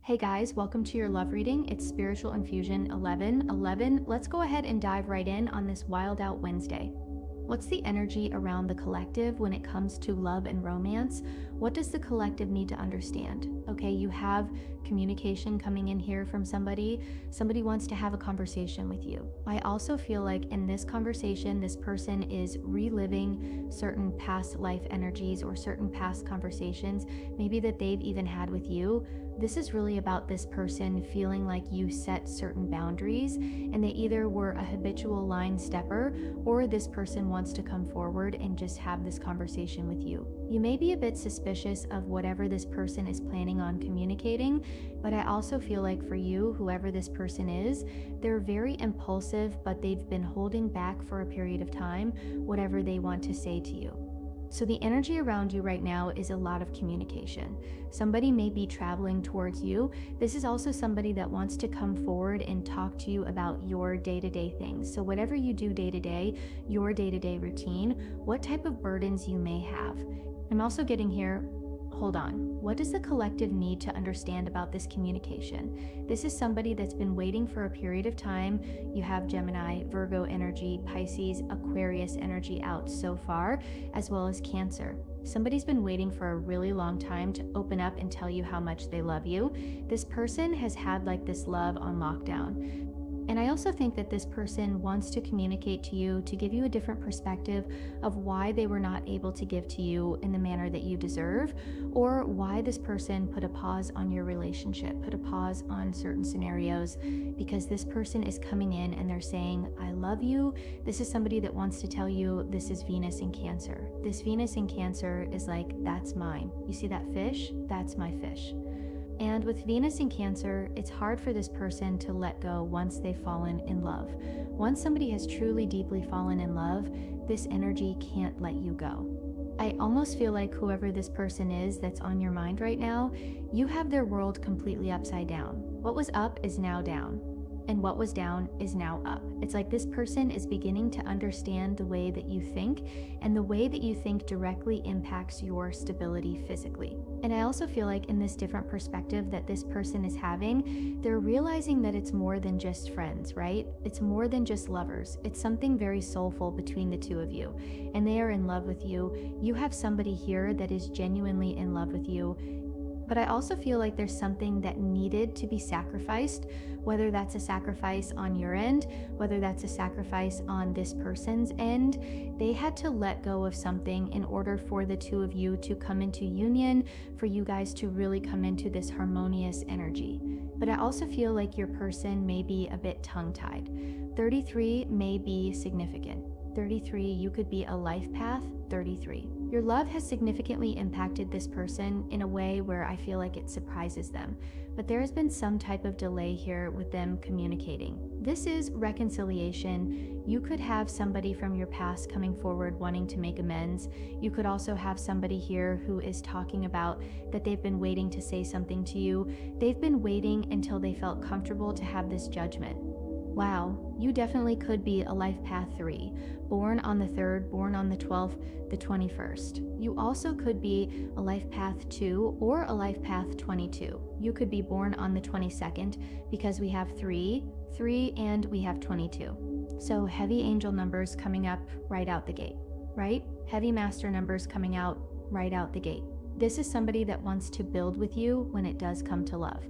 Hey guys, welcome to your love reading. It's Spiritual Infusion 1111. Let's go ahead and dive right in on this Wild Out Wednesday. What's the energy around the collective when it comes to love and romance? What does the collective need to understand? Okay, you have communication coming in here from somebody. Somebody wants to have a conversation with you. I also feel like in this conversation, this person is reliving certain past life energies or certain past conversations, maybe that they've even had with you. This is really about this person feeling like you set certain boundaries and they either were a habitual line stepper or this person wants to come forward and just have this conversation with you. You may be a bit suspicious of whatever this person is planning on communicating, but I also feel like for you, whoever this person is, they're very impulsive, but they've been holding back for a period of time, whatever they want to say to you. So the energy around you right now is a lot of communication. Somebody may be traveling towards you. This is also somebody that wants to come forward and talk to you about your day-to-day things. So whatever you do day-to-day, your day-to-day routine, what type of burdens you may have. I'm also getting here, hold on, what does the collective need to understand about this communication? This is somebody that's been waiting for a period of time. You have Gemini, Virgo energy, Pisces, Aquarius energy out so far, as well as Cancer. Somebody's been waiting for a really long time to open up and tell you how much they love you. This person has had like this love on lockdown. And I also think that this person wants to communicate to you to give you a different perspective of why they were not able to give to you in the manner that you deserve, or why this person put a pause on your relationship, put a pause on certain scenarios, because this person is coming in and they're saying, I love you. This is somebody that wants to tell you this is Venus in Cancer. This Venus in Cancer is like, that's mine. You see that fish? That's my fish. And with Venus in Cancer, it's hard for this person to let go once they've fallen in love. Once somebody has truly deeply fallen in love, this energy can't let you go. I almost feel like whoever this person is that's on your mind right now, you have their world completely upside down. What was up is now down. And what was down is now up. It's like this person is beginning to understand the way that you think, and the way that you think directly impacts your stability physically. And I also feel like in this different perspective that this person is having, they're realizing that it's more than just friends, right? It's more than just lovers. It's something very soulful between the two of you, and they are in love with you. You have somebody here that is genuinely in love with you. But I also feel like there's something that needed to be sacrificed, whether that's a sacrifice on your end, whether that's a sacrifice on this person's end. They had to let go of something in order for the two of you to come into union, for you guys to really come into this harmonious energy. But I also feel like your person may be a bit tongue-tied. 33 may be significant. 33, you could be a life path 33. Your love has significantly impacted this person in a way where I feel like it surprises them, but there has been some type of delay here with them communicating. This is reconciliation. You could have somebody from your past coming forward wanting to make amends. You could also have somebody here who is talking about that they've been waiting to say something to you. They've been waiting until they felt comfortable to have this judgment. Wow, you definitely could be a life path 3, born on the 3rd, born on the 12th, the 21st. You also could be a life path 2 or a life path 22. You could be born on the 22nd because we have 3, and we have 22. So heavy angel numbers coming up right out the gate, right? Heavy master numbers coming out right out the gate. This is somebody that wants to build with you when it does come to love.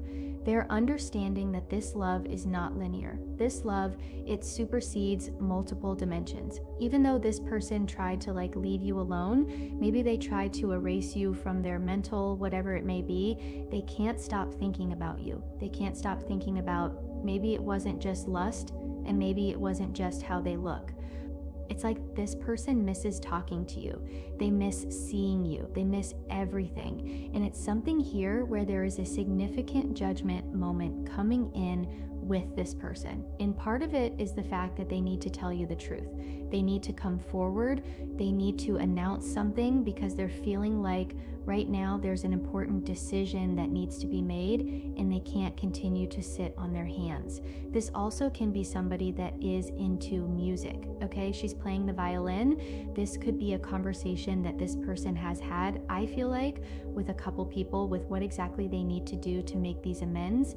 They're understanding that this love is not linear. This love, it supersedes multiple dimensions. Even though this person tried to leave you alone, maybe they tried to erase you from their mental, whatever it may be, they can't stop thinking about you. They can't stop thinking about maybe it wasn't just lust, and maybe it wasn't just how they look. It's like this person misses talking to you. They miss seeing you. They miss everything. And it's something here where there is a significant judgment moment coming in with this person. And part of it is the fact that they need to tell you the truth. They need to come forward. They need to announce something because they're feeling like Right now, there's an important decision that needs to be made, and they can't continue to sit on their hands. This also can be somebody that is into music, okay? She's playing the violin. This could be a conversation that this person has had, I feel like, with a couple people with what exactly they need to do to make these amends.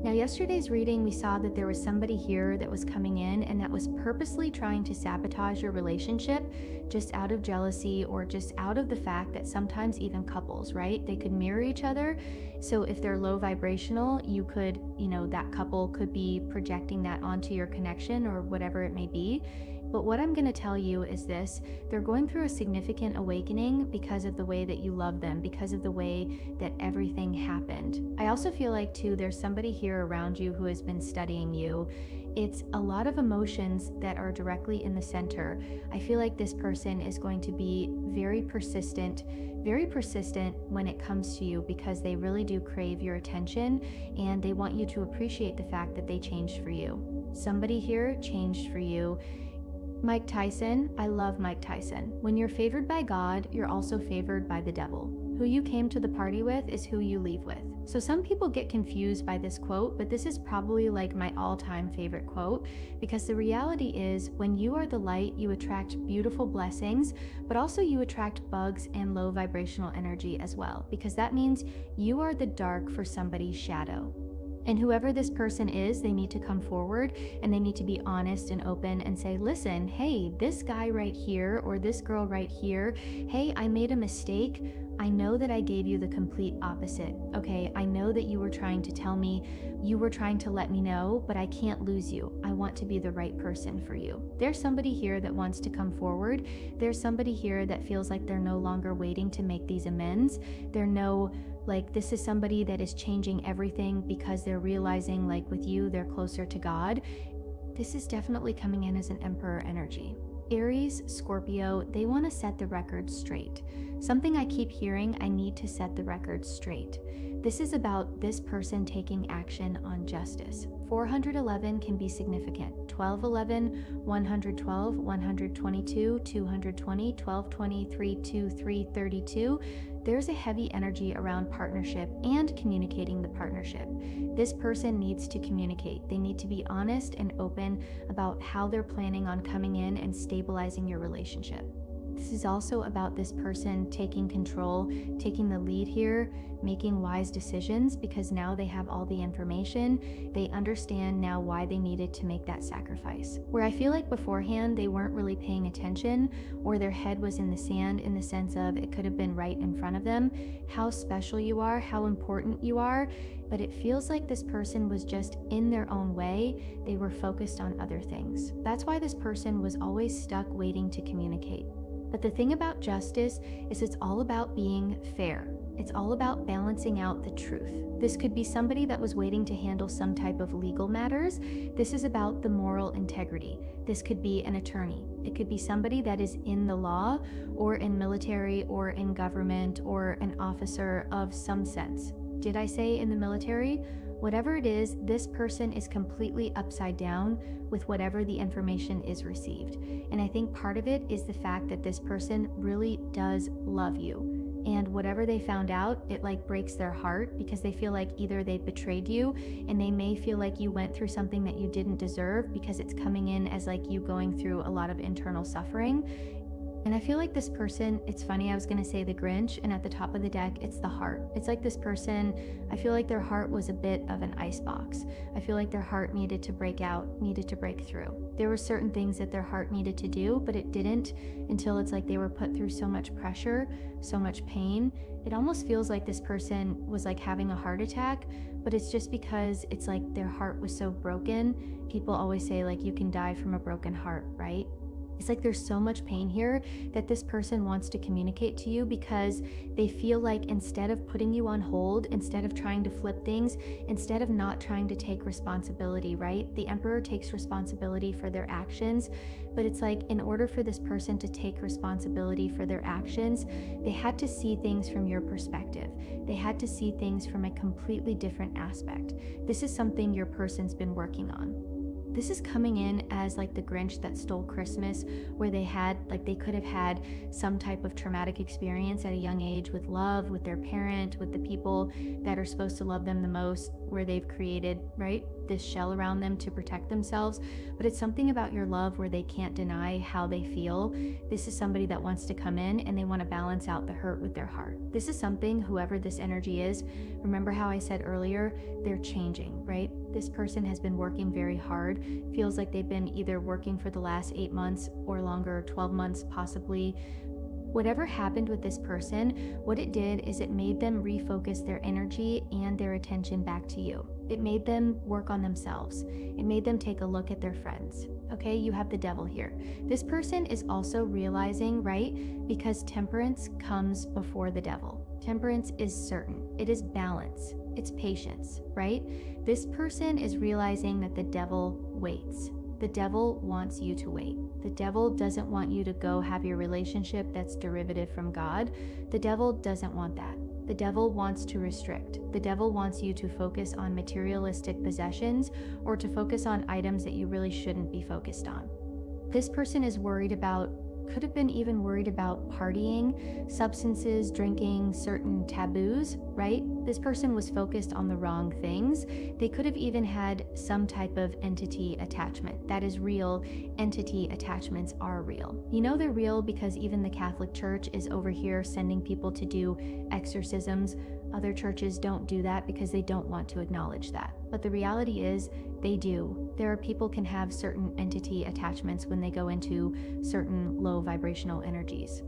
Now, yesterday's reading, we saw that there was somebody here that was coming in and that was purposely trying to sabotage your relationship just out of jealousy or just out of the fact that sometimes even couples, right? They could mirror each other. So if they're low vibrational, you could, that couple could be projecting that onto your connection or whatever it may be. But what I'm going to tell you is this: they're going through a significant awakening because of the way that you love them, because of the way that everything happened. I also feel like, too, there's somebody here around you who has been studying you. It's a lot of emotions that are directly in the center. I feel like this person is going to be very persistent when it comes to you because they really do crave your attention and they want you to appreciate the fact that they changed for you. Somebody here changed for you. Mike Tyson, I love Mike Tyson. When you're favored by God, you're also favored by the devil. Who you came to the party with is who you leave with. So some people get confused by this quote, but this is probably like my all-time favorite quote, because the reality is when you are the light, you attract beautiful blessings, but also you attract bugs and low vibrational energy as well, because that means you are the dark for somebody's shadow. And whoever this person is, they need to come forward and they need to be honest and open and say, listen, hey, this guy right here or this girl right here, hey, I made a mistake. I know that I gave you the complete opposite. Okay, I know that you were trying to tell me, you were trying to let me know, but I can't lose you. I want to be the right person for you. There's somebody here that wants to come forward. There's somebody here that feels like they're no longer waiting to make these amends. This is somebody that is changing everything because they're realizing, like with you, they're closer to God. This is definitely coming in as an Emperor energy. Aries, Scorpio, they want to set the record straight. Something I keep hearing, I need to set the record straight. This is about this person taking action on justice. 411 can be significant. 1211, 112, 122, 220, 1220, 323, 32. There's a heavy energy around partnership and communicating the partnership. This person needs to communicate. They need to be honest and open about how they're planning on coming in and stabilizing your relationship. This is also about this person taking control, taking the lead here, making wise decisions because now they have all the information. They understand now why they needed to make that sacrifice. Where I feel like beforehand they weren't really paying attention or their head was in the sand in the sense of it could have been right in front of them, how special you are, how important you are, but it feels like this person was just in their own way. They were focused on other things. That's why this person was always stuck waiting to communicate. But the thing about justice is it's all about being fair. It's all about balancing out the truth. This could be somebody that was waiting to handle some type of legal matters. This is about the moral integrity. This could be an attorney. It could be somebody that is in the law or in military or in government or an officer of some sense. Did I say in the military? Whatever it is, this person is completely upside down with whatever the information is received. And I think part of it is the fact that this person really does love you. And whatever they found out, it breaks their heart because they feel like either they betrayed you and they may feel like you went through something that you didn't deserve because it's coming in as you going through a lot of internal suffering. And I feel like this person, it's funny, I was going to say the Grinch, and at the top of the deck, it's the heart. It's like this person, I feel like their heart was a bit of an icebox. I feel like their heart needed to break out, needed to break through. There were certain things that their heart needed to do, but it didn't until it's like they were put through so much pressure, so much pain. It almost feels like this person was having a heart attack, but it's just because it's like their heart was so broken. People always say you can die from a broken heart, right? It's like there's so much pain here that this person wants to communicate to you because they feel like instead of putting you on hold, instead of trying to flip things, instead of not trying to take responsibility, right? The Emperor takes responsibility for their actions, but it's in order for this person to take responsibility for their actions, they had to see things from your perspective. They had to see things from a completely different aspect. This is something your person's been working on. This is coming in as like the Grinch that stole Christmas, where they could have had some type of traumatic experience at a young age with love, with their parent, with the people that are supposed to love them the most, where they've created, right, this shell around them to protect themselves. But it's something about your love where they can't deny how they feel. This is somebody that wants to come in and they want to balance out the hurt with their heart. This is something, whoever this energy is, remember how I said earlier, they're changing, right? This person has been working very hard. Feels like they've been either working for the last 8 months or longer, 12 months possibly. Whatever happened with this person, what it did is it made them refocus their energy and their attention back to you. It made them work on themselves. It made them take a look at their friends. Okay, you have the devil here. This person is also realizing, right, because temperance comes before the devil. Temperance is certain. It is balance. It's patience, right? This person is realizing that the devil waits. The devil wants you to wait. The devil doesn't want you to go have your relationship that's derivative from God. The devil doesn't want that. The devil wants to restrict. The devil wants you to focus on materialistic possessions or to focus on items that you really shouldn't be focused on. This person is worried about, could have been even worried about partying, substances, drinking, certain taboos, right? This person was focused on the wrong things. They could have even had some type of entity attachment. That is real. Entity attachments are real. You know they're real because even the Catholic Church is over here sending people to do exorcisms. Other churches don't do that because they don't want to acknowledge that. But the reality is they do. There are people can have certain entity attachments when they go into certain low vibrational energies.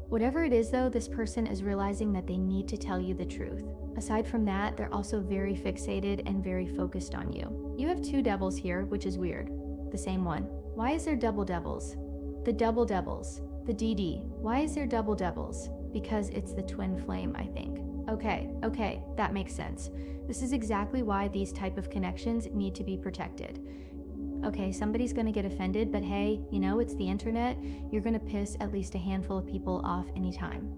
Whatever it is though, this person is realizing that they need to tell you the truth. Aside from that, they're also very fixated and very focused on you. You have two devils here, which is weird. The same one. Why is there double devils? The double devils. The DD. Why is there double devils? Because it's the twin flame, I think. Okay, that makes sense. This is exactly why these type of connections need to be protected. Okay, somebody's gonna get offended, but hey, you know, it's the internet. You're gonna piss at least a handful of people off anytime.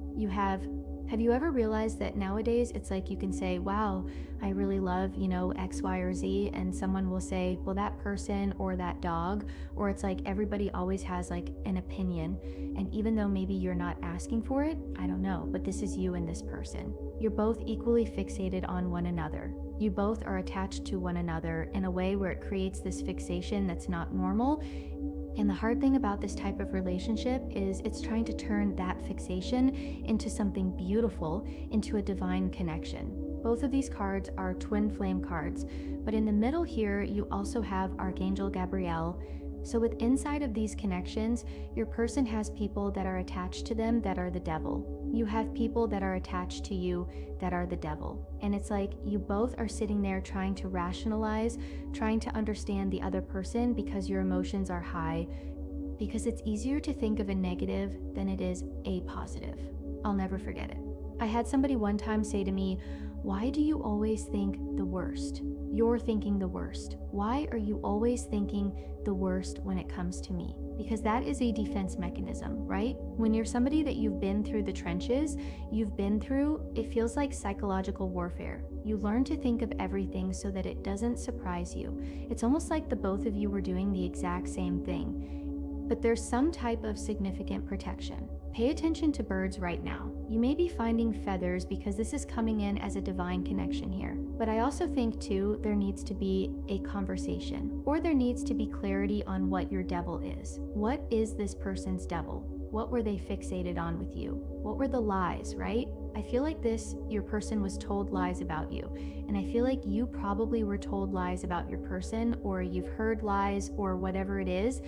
Have you ever realized that nowadays it's like you can say, wow, I really love, you know, X, Y, or Z, and someone will say, well, that person or that dog, or it's like everybody always has like an opinion. And even though maybe you're not asking for it, I don't know, but this is you and this person. You're both equally fixated on one another. You both are attached to one another in a way where it creates this fixation that's not normal. And the hard thing about this type of relationship is it's trying to turn that fixation into something beautiful, into a divine connection. Both of these cards are twin flame cards, but in the middle here, you also have Archangel Gabriel. So with inside of these connections, your person has people that are attached to them that are the devil. You have people that are attached to you that are the devil. And it's like you both are sitting there trying to rationalize, trying to understand the other person because your emotions are high, because it's easier to think of a negative than it is a positive. I'll never forget it. I had somebody one time say to me, why do you always think the worst? You're thinking the worst. Why are you always thinking the worst when it comes to me? Because that is a defense mechanism, right? When you're somebody that you've been through the trenches, it feels like psychological warfare. You learn to think of everything so that it doesn't surprise you. It's almost like the both of you were doing the exact same thing. But there's some type of significant protection. Pay attention to birds right now. You may be finding feathers because this is coming in as a divine connection here. But I also think too, there needs to be a conversation, or there needs to be clarity on what your devil is. What is this person's devil? What were they fixated on with you? What were the lies, right? I feel like your person was told lies about you. And I feel like you probably were told lies about your person, or you've heard lies, or whatever it is.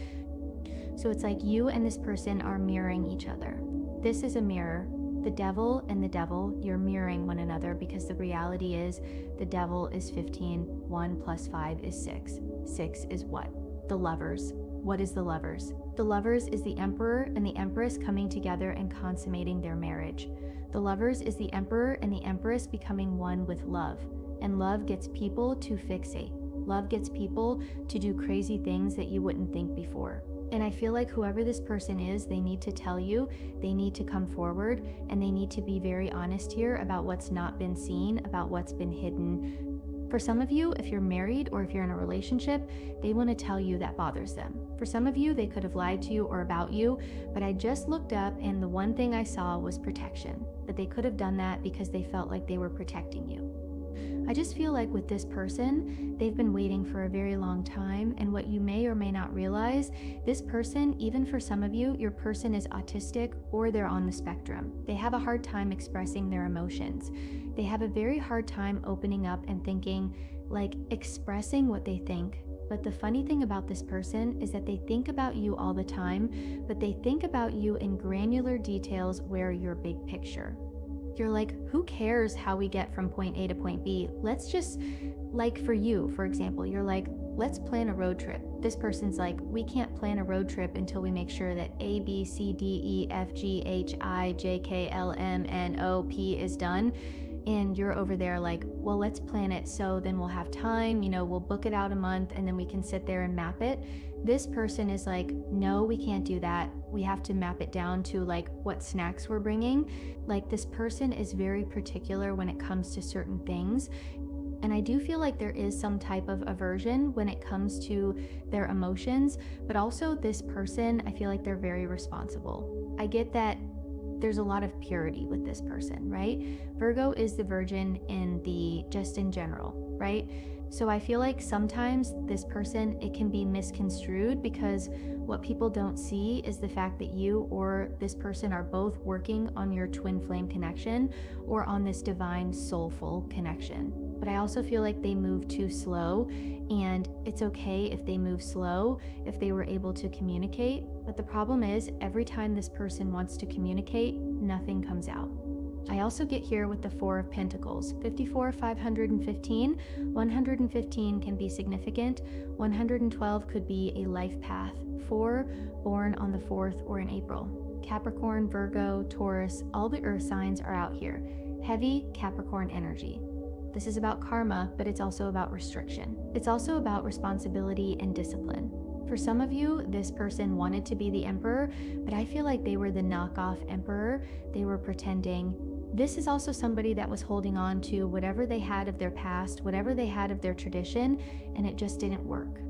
So it's like you and this person are mirroring each other. This is a mirror. The devil and the devil, you're mirroring one another because the reality is the devil is 15, 1 plus 5 is 6. 6 is what? The lovers. What is the lovers? The lovers is the emperor and the empress coming together and consummating their marriage. The lovers is the emperor and the empress becoming one with love. And love gets people to fixate. Love gets people to do crazy things that you wouldn't think before. And I feel like whoever this person is, they need to tell you, they need to come forward, and they need to be very honest here about what's not been seen, about what's been hidden. For some of you, if you're married or if you're in a relationship, they want to tell you that bothers them. For some of you, they could have lied to you or about you, but I just looked up and the one thing I saw was protection, that they could have done that because they felt like they were protecting you. I just feel like with this person, they've been waiting for a very long time, and what you may or may not realize, this person, even for some of you, your person is autistic or they're on the spectrum. They have a hard time expressing their emotions. They have a very hard time opening up and thinking, like expressing what they think. But the funny thing about this person is that they think about you all the time, but they think about you in granular details where your big picture. You're like, who cares how we get from point A to point B? Let's just, like for you, for example, you're like, let's plan a road trip. This person's like, we can't plan a road trip until we make sure that A, B, C, D, E, F, G, H, I, J, K, L, M, N, O, P is done. And you're over there like, well, let's plan it so then we'll have time, we'll book it out a month and then we can sit there and map it. This person is like, no, we can't do that. We have to map it down to like what snacks we're bringing. Like this person is very particular when it comes to certain things. And I do feel like there is some type of aversion when it comes to their emotions, but also this person, I feel like they're very responsible. I get that there's a lot of purity with this person, right? Virgo is the virgin just in general, right? So I feel like sometimes this person, it can be misconstrued because what people don't see is the fact that you or this person are both working on your twin flame connection or on this divine soulful connection. But I also feel like they move too slow, and it's okay if they move slow, if they were able to communicate. But the problem is every time this person wants to communicate, nothing comes out. I also get here with the Four of Pentacles, 54, 515. 115 can be significant. 112 could be a life path. 4, born on the 4th or in April. Capricorn, Virgo, Taurus, all the earth signs are out here. Heavy Capricorn energy. This is about karma, but it's also about restriction. It's also about responsibility and discipline. For some of you, this person wanted to be the emperor, but I feel like they were the knockoff emperor. They were pretending. This is also somebody that was holding on to whatever they had of their past, whatever they had of their tradition, and it just didn't work.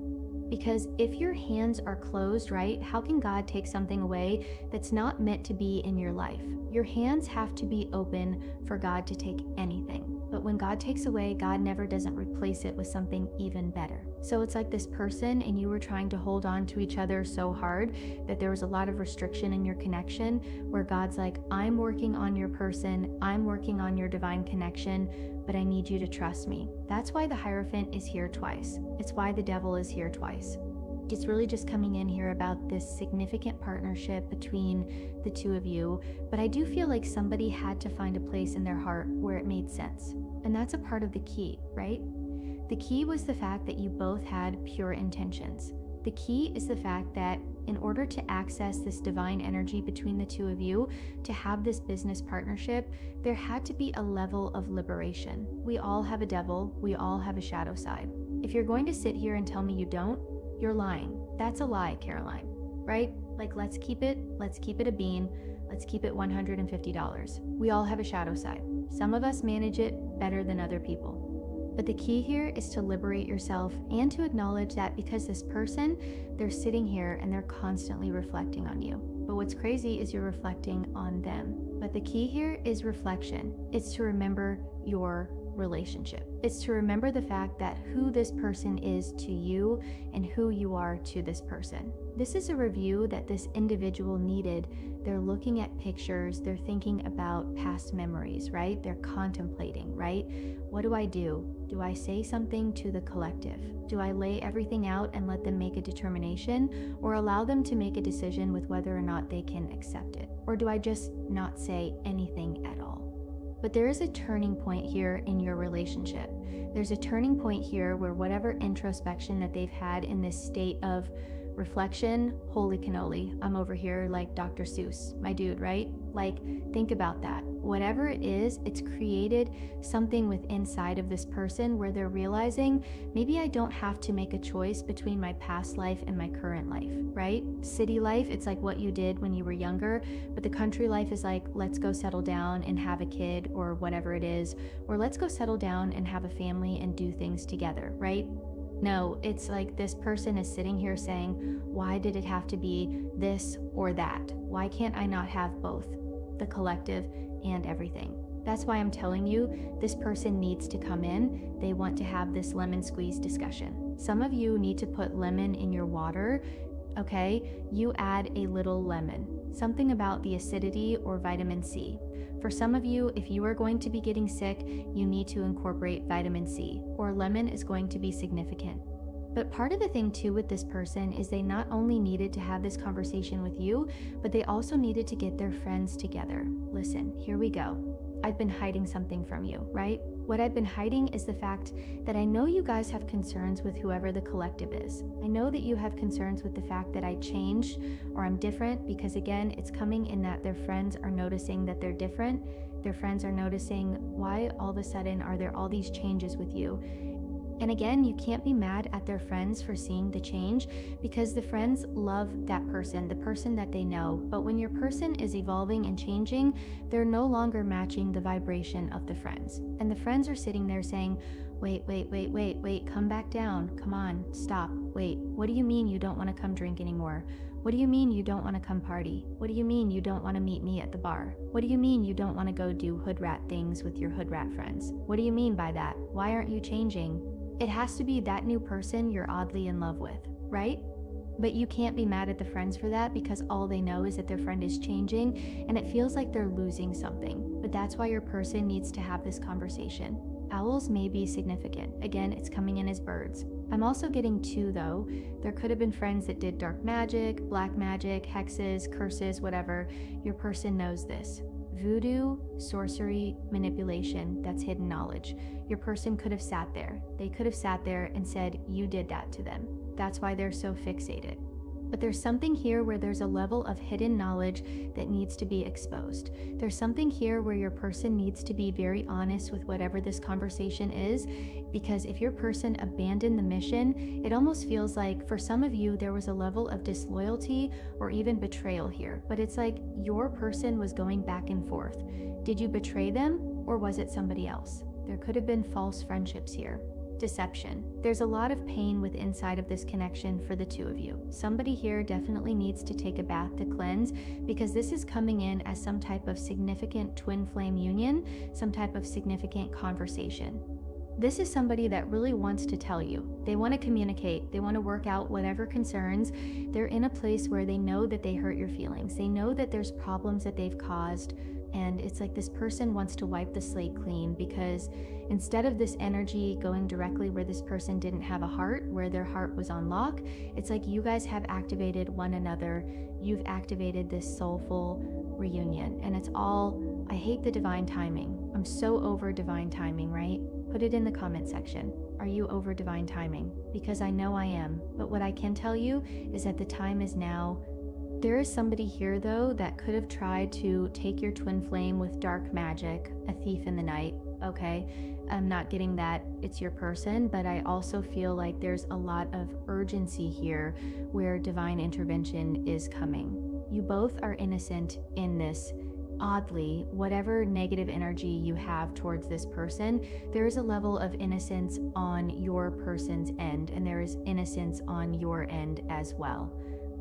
Because if your hands are closed, right, how can God take something away that's not meant to be in your life? Your hands have to be open for God to take anything. But when God takes away, God never doesn't replace it with something even better. So it's like this person and you were trying to hold on to each other so hard that there was a lot of restriction in your connection where God's like, I'm working on your person, I'm working on your divine connection, but I need you to trust me. That's why the Hierophant is here twice. It's why the Devil is here twice. It's really just coming in here about this significant partnership between the two of you, but I do feel like somebody had to find a place in their heart where it made sense. And that's a part of the key, right? The key was the fact that you both had pure intentions. The key is the fact that in order to access this divine energy between the two of you, to have this business partnership, there had to be a level of liberation. We all have a devil, we all have a shadow side. If you're going to sit here and tell me you don't, you're lying. That's a lie, Caroline, right? Like, let's keep it a bean. Let's keep it $150. We all have a shadow side. Some of us manage it better than other people. But the key here is to liberate yourself and to acknowledge that because this person, they're sitting here and they're constantly reflecting on you. But what's crazy is you're reflecting on them. But the key here is reflection. It's to remember your relationship. It's to remember the fact that who this person is to you and who you are to this person. This is a review that this individual needed. They're looking at pictures, they're thinking about past memories, right? They're contemplating, right? What do I do? Do I say something to the collective? Do I lay everything out and let them make a determination, or allow them to make a decision with whether or not they can accept it? Or do I just not say anything at all? But there is a turning point here in your relationship. There's a turning point here where whatever introspection that they've had in this state of Reflection, holy cannoli. I'm over here like Dr. Seuss, my dude, right? Like, think about that. Whatever it is, it's created something with inside of this person where they're realizing, maybe I don't have to make a choice between my past life and my current life, right? City life, it's like what you did when you were younger, but the country life is like, let's go settle down and have a kid or whatever it is, or let's go settle down and have a family and do things together, right? No, it's like this person is sitting here saying, why did it have to be this or that? Why can't I not have both, the collective and everything? That's why I'm telling you, this person needs to come in. They want to have this lemon squeeze discussion. Some of you need to put lemon in your water, okay? You add a little lemon, something about the acidity or vitamin C. For some of you, if you are going to be getting sick, you need to incorporate vitamin C, or lemon is going to be significant. But part of the thing too with this person is they not only needed to have this conversation with you, but they also needed to get their friends together. Listen, here we go. I've been hiding something from you, right? What I've been hiding is the fact that I know you guys have concerns with whoever the collective is. I know that you have concerns with the fact that I changed or I'm different, because again, it's coming in that their friends are noticing that they're different. Their friends are noticing, why all of a sudden are there all these changes with you? And again, you can't be mad at their friends for seeing the change, because the friends love that person, the person that they know. But when your person is evolving and changing, they're no longer matching the vibration of the friends. And the friends are sitting there saying, wait, come back down. Come on, stop. Wait, what do you mean you don't want to come drink anymore? What do you mean you don't want to come party? What do you mean you don't want to meet me at the bar? What do you mean you don't want to go do hood rat things with your hood rat friends? What do you mean by that? Why aren't you changing? It has to be that new person you're oddly in love with, right? But you can't be mad at the friends for that, because all they know is that their friend is changing and it feels like they're losing something. But that's why your person needs to have this conversation. Owls may be significant. Again, it's coming in as birds. I'm also getting two though. There could have been friends that did dark magic, black magic, hexes, curses, whatever. Your person knows this. Voodoo, sorcery, manipulation, that's hidden knowledge. Your person could have sat there. They could have sat there and said, you did that to them. That's why they're so fixated. But there's something here where there's a level of hidden knowledge that needs to be exposed. There's something here where your person needs to be very honest with whatever this conversation is, because if your person abandoned the mission, it almost feels like for some of you there was a level of disloyalty or even betrayal here. But it's like your person was going back and forth. Did you betray them, or was it somebody else? There could have been false friendships here. Deception. There's a lot of pain with inside of this connection for the two of you. Somebody here definitely needs to take a bath to cleanse, because this is coming in as some type of significant twin flame union, some type of significant conversation. This is somebody that really wants to tell you. They want to communicate. They want to work out whatever concerns. They're in a place where they know that they hurt your feelings. They know that there's problems that they've caused. And it's like this person wants to wipe the slate clean, because instead of this energy going directly where this person didn't have a heart, where their heart was on lock, it's like you guys have activated one another. You've activated this soulful reunion. And it's all, I hate the divine timing. I'm so over divine timing, right? Put it in the comment section. Are you over divine timing? Because I know I am. But what I can tell you is that the time is now. There is somebody here though that could have tried to take your twin flame with dark magic, a thief in the night, okay? I'm not getting that it's your person, but I also feel like there's a lot of urgency here where divine intervention is coming. You both are innocent in this. Oddly, whatever negative energy you have towards this person, there is a level of innocence on your person's end, and there is innocence on your end as well.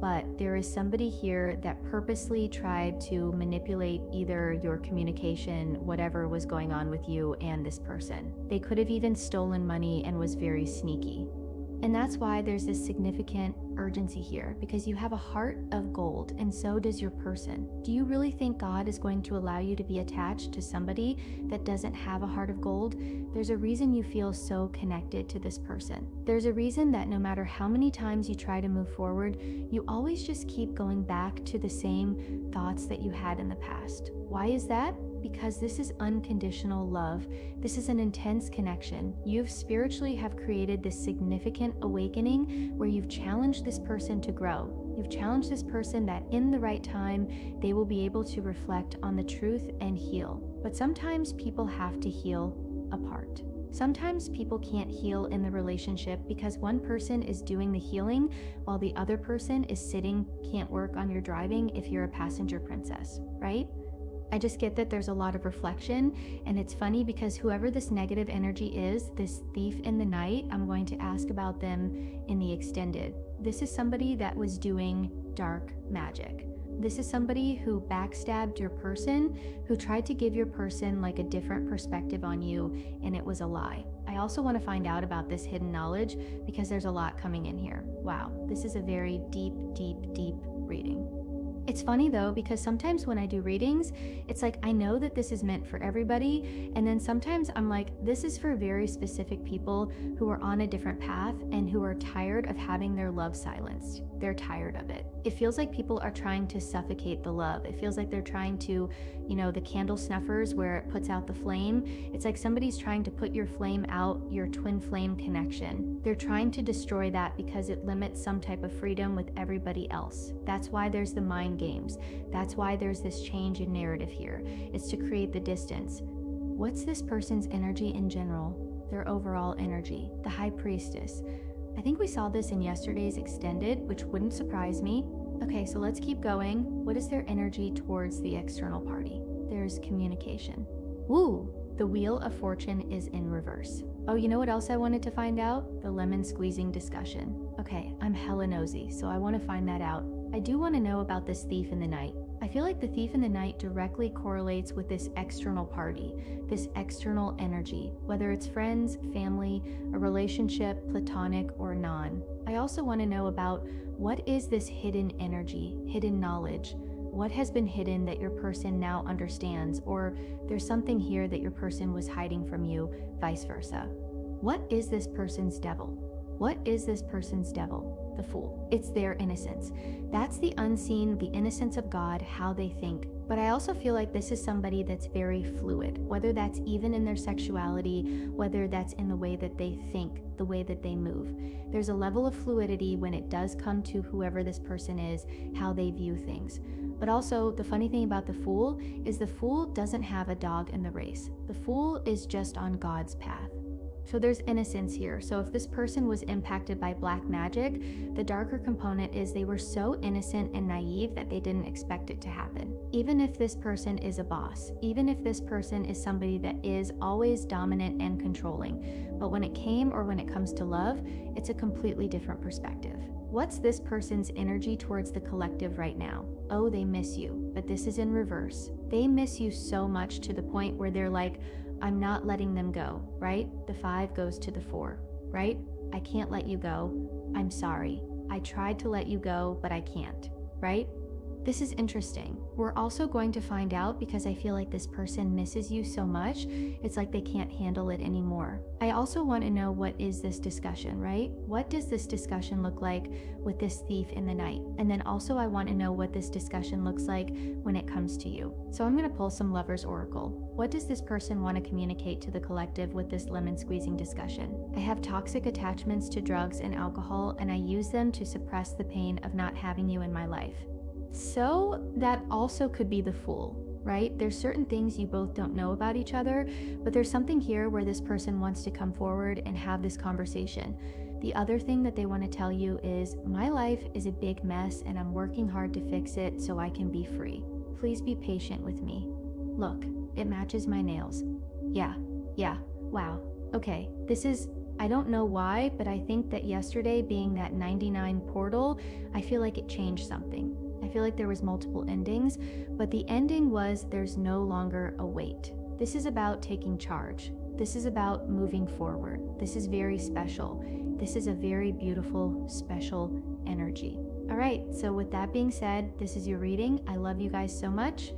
But there is somebody here that purposely tried to manipulate either your communication, whatever was going on with you and this person. They could have even stolen money and was very sneaky. And that's why there's this significant urgency here, because you have a heart of gold, and so does your person. Do you really think God is going to allow you to be attached to somebody that doesn't have a heart of gold? There's a reason you feel so connected to this person. There's a reason that no matter how many times you try to move forward, you always just keep going back to the same thoughts that you had in the past. Why is that? because this is unconditional love. This is an intense connection. You've spiritually have created this significant awakening where you've challenged this person to grow. You've challenged this person that in the right time, they will be able to reflect on the truth and heal. But sometimes people have to heal apart. Sometimes people can't heal in the relationship because one person is doing the healing while the other person is sitting, can't work on your driving if you're a passenger princess, right? I just get that there's a lot of reflection, and it's funny because whoever this negative energy is, this thief in the night, I'm going to ask about them in the extended. This is somebody that was doing dark magic. This is somebody who backstabbed your person, who tried to give your person like a different perspective on you, and it was a lie. I also want to find out about this hidden knowledge because there's a lot coming in here. Wow, this is a very deep, deep, deep reading. It's funny though, because sometimes when I do readings, it's like I know that this is meant for everybody, and then sometimes I'm like, this is for very specific people who are on a different path and who are tired of having their love silenced. They're tired of it. It feels like people are trying to suffocate the love. It feels like they're trying to, the candle snuffers where it puts out the flame. It's like somebody's trying to put your flame out, your twin flame connection. They're trying to destroy that because it limits some type of freedom with everybody else. That's why there's the mind games. That's why there's this change in narrative here. It's to create the distance. What's this person's energy in general? Their overall energy, the High Priestess. I think we saw this in yesterday's extended, which wouldn't surprise me. Okay, so let's keep going. What is their energy towards the external party? There's communication. Woo! The Wheel of Fortune is in reverse. Oh, you know what else I wanted to find out? The lemon squeezing discussion. Okay, I'm hella nosy, so I want to find that out. I do want to know about this thief in the night. I feel like the thief in the night directly correlates with this external party, this external energy, whether it's friends, family, a relationship, platonic or non. I also want to know about what is this hidden energy, hidden knowledge? What has been hidden that your person now understands, or there's something here that your person was hiding from you, vice versa. What is this person's devil? What is this person's devil? The Fool. It's their innocence. That's the unseen, the innocence of God, how they think. But I also feel like this is somebody that's very fluid, whether that's even in their sexuality, whether that's in the way that they think, the way that they move. There's a level of fluidity when it does come to whoever this person is, how they view things. But also, the funny thing about the Fool is the Fool doesn't have a dog in the race. The Fool is just on God's path. So there's innocence here. So if this person was impacted by black magic, the darker component is they were so innocent and naive that they didn't expect it to happen. Even if this person is a boss, even if this person is somebody that is always dominant and controlling, but when it came or when it comes to love, it's a completely different perspective. What's this person's energy towards the collective right now? Oh, they miss you, but this is in reverse. They miss you so much to the point where they're like, I'm not letting them go, right? The 5 goes to the 4, right? I can't let you go. I'm sorry. I tried to let you go, but I can't, right? This is interesting. We're also going to find out because I feel like this person misses you so much, it's like they can't handle it anymore. I also want to know, what is this discussion, right? What does this discussion look like with this thief in the night? And then also I want to know what this discussion looks like when it comes to you. So I'm going to pull some Lover's Oracle. What does this person want to communicate to the collective with this lemon squeezing discussion? I have toxic attachments to drugs and alcohol, and I use them to suppress the pain of not having you in my life. So that also could be the Fool, right? There's certain things you both don't know about each other, but there's something here where this person wants to come forward and have this conversation. The other thing that they want to tell you is, my life is a big mess and I'm working hard to fix it so I can be free. Please be patient with me. Look, it matches my nails. Yeah, wow. Okay, I don't know why, but I think that yesterday being that 99 portal, I feel like it changed something. I feel like there was multiple endings, but the ending was there's no longer a wait. This is about taking charge. This is about moving forward. This is very special. This is a very beautiful, special energy. All right, so with that being said, this is your reading. I love you guys so much.